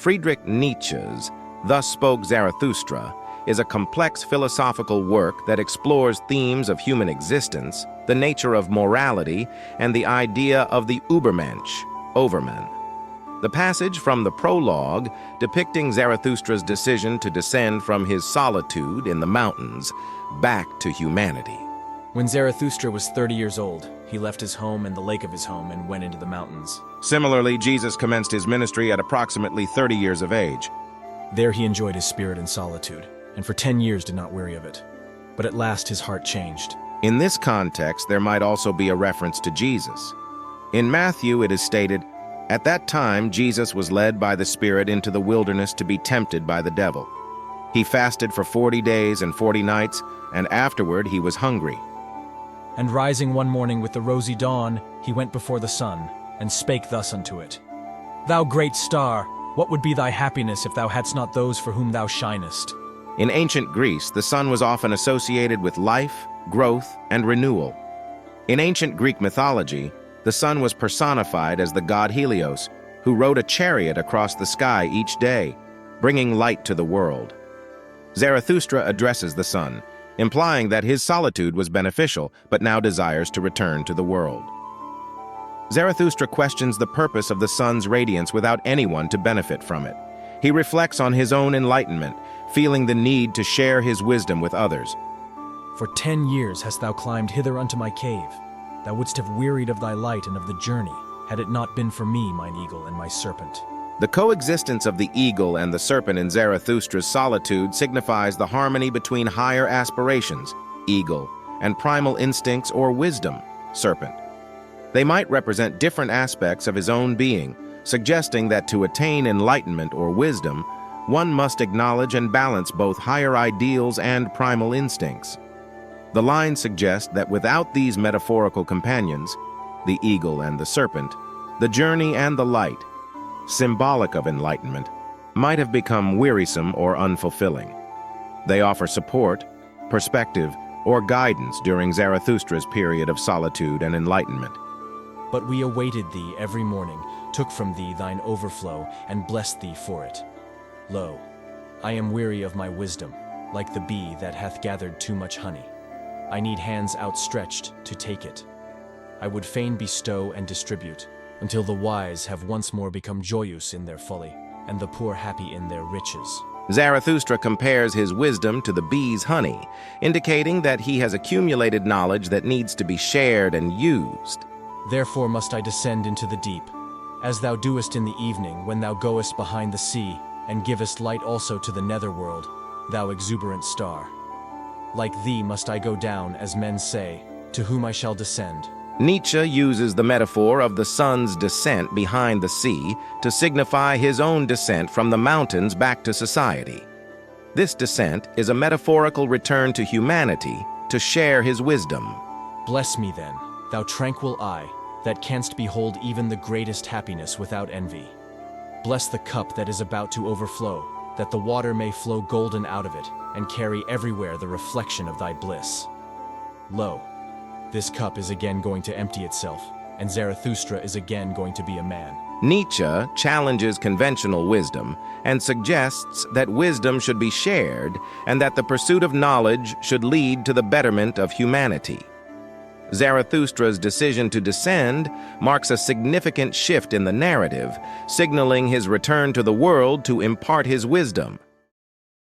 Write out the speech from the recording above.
Friedrich Nietzsche's Thus Spoke Zarathustra is a complex philosophical work that explores themes of human existence, the nature of morality, and the idea of the Ubermensch, overman. The passage from the Prologue, depicting Zarathustra's decision to descend from his solitude in the mountains back to humanity. When Zarathustra was 30 years old, he left his home and the lake of his home and went into the mountains. Similarly, Jesus commenced his ministry at approximately 30 years of age. There he enjoyed his spirit in solitude, and for 10 years did not weary of it. But at last his heart changed. In this context, there might also be a reference to Jesus. In Matthew, it is stated, "At that time, Jesus was led by the Spirit into the wilderness to be tempted by the devil. He fasted for 40 days and 40 nights, and afterward he was hungry. And rising one morning with the rosy dawn, he went before the sun, and spake thus unto it, Thou great star, what would be thy happiness if thou hadst not those for whom thou shinest? In ancient Greece, the sun was often associated with life, growth, and renewal. In ancient Greek mythology, the sun was personified as the god Helios, who rode a chariot across the sky each day, bringing light to the world. Zarathustra addresses the sun, implying that his solitude was beneficial, but now desires to return to the world. Zarathustra questions the purpose of the sun's radiance without anyone to benefit from it. He reflects on his own enlightenment, feeling the need to share his wisdom with others. For 10 years hast thou climbed hither unto my cave. Thou wouldst have wearied of thy light and of the journey, had it not been for me, mine eagle and my serpent. The coexistence of the eagle and the serpent in Zarathustra's solitude signifies the harmony between higher aspirations, eagle, and primal instincts or wisdom, serpent. They might represent different aspects of his own being, suggesting that to attain enlightenment or wisdom, one must acknowledge and balance both higher ideals and primal instincts. The lines suggest that without these metaphorical companions, the eagle and the serpent, the journey and the light, symbolic of enlightenment, might have become wearisome or unfulfilling. They offer support, perspective, or guidance during Zarathustra's period of solitude and enlightenment. But we awaited thee every morning, took from thee thine overflow, and blessed thee for it. Lo, I am weary of my wisdom, like the bee that hath gathered too much honey. I need hands outstretched to take it. I would fain bestow and distribute, until the wise have once more become joyous in their folly, and the poor happy in their riches. Zarathustra compares his wisdom to the bee's honey, indicating that he has accumulated knowledge that needs to be shared and used. Therefore must I descend into the deep, as thou doest in the evening when thou goest behind the sea, and givest light also to the netherworld, thou exuberant star. Like thee must I go down, as men say, to whom I shall descend. Nietzsche uses the metaphor of the sun's descent behind the sea to signify his own descent from the mountains back to society. This descent is a metaphorical return to humanity to share his wisdom. Bless me then, thou tranquil eye, that canst behold even the greatest happiness without envy. Bless the cup that is about to overflow, that the water may flow golden out of it, and carry everywhere the reflection of thy bliss. Lo, this cup is again going to empty itself, and Zarathustra is again going to be a man. Nietzsche challenges conventional wisdom and suggests that wisdom should be shared and that the pursuit of knowledge should lead to the betterment of humanity. Zarathustra's decision to descend marks a significant shift in the narrative, signaling his return to the world to impart his wisdom.